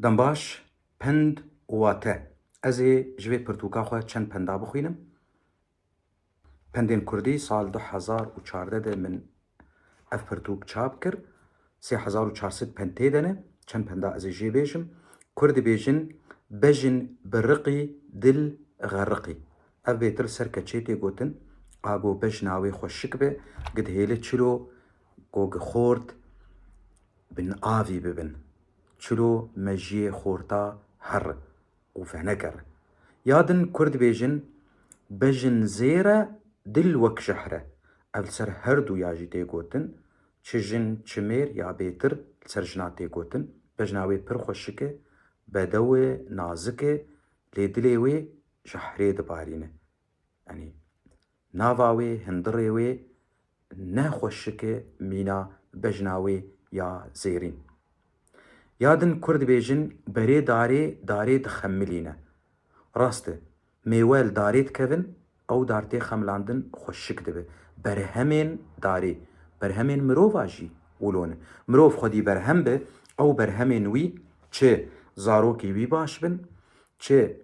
دەمباش پند واتە ئەزێ ژوێ پرتوکاخوا چەند پەندا بخوێنم. پندên Kurdî sal 2014 de min ev pirtûk çap kir. 3400 pend tê de ne. Çend penda ez ê jê bêjim. Kurd dibêjin bejin bi riqî dil xerriqî. Ev bêtir ser keçê tê gotin. A got bejna wê xweşik be, gidhêli çilo got gixort bin avî bibin. Çilo mejiyê xorta her û veneger. Ya din Kurd dibêjin bejin zêre dil wek jehre. Ev ser her du ya jî tê gotin. Çi jin çi mêr ya bêtir ser jina tê gotin. Bejna wê pir xweşik e, bedew e, nazik e, lê dilê wê jehrê dibarîne. Yani nava wê, hindirê wê ne xweşik e mîna bejna wê ya zêrîn. Ya din Kurd dibêjin berê darê, darê dixemilîne. Rast e, mêwel darê dikevin, ew dar tê xemilandin xweşik dibe. Berhemên darê, berhemên mirova jî wilo ne. Mirov xwedî berhem be, ew berhemên wî çi zarokê wî baş bin, çi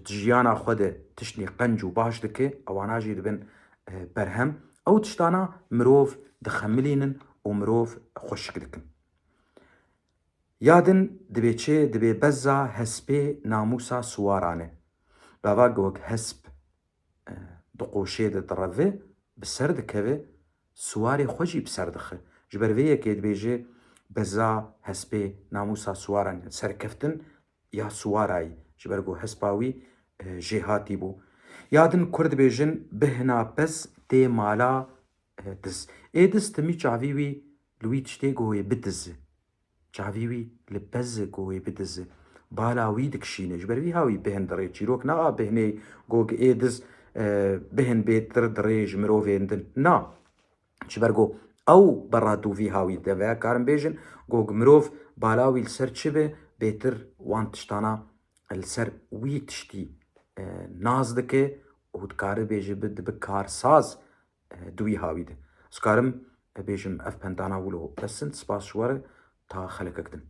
jiyana xwe de tiştî qenc û baş dike, ewana jî dibin berhem. Ew tiştana mirov dixemilînin û mirov xweşik dikin. Ya din dibê çi, dibê beza hespê namûsa siwaran e. Bava gog hesp di qoşê de direve, bi ser dikeve, siwarê xwe jî bi ser dixe. Ji ber vê yekê dibêje beza hespê namûsa siwaran e. Serkeftin ya siwarayî. Ji ber got hespa wî jê hatî bû. Ya din Kurd dibêjin bihna pez tê mala diz. Ê diz timî çavî wî li wî tiştê got wê bidize. Çavî wî li bezê got wê bidize. Bala wî dikişîne. Ji ber vî hawî bihin dirê. Çîrok naxa bihinê got ê diz bihin bêtir dirê ji mirovên din. Na. Ji ber got ew berat û vî hawî de veya karin bêjin got mirov bala wî li ser çi be bêtir wan tiştana li ser wî tiştî naz dike û dikare bêje dibe karsaz di wî hawî de. Ez karim bêjim ev pendana wilo bes in. Spas ji we re ta xelekek din.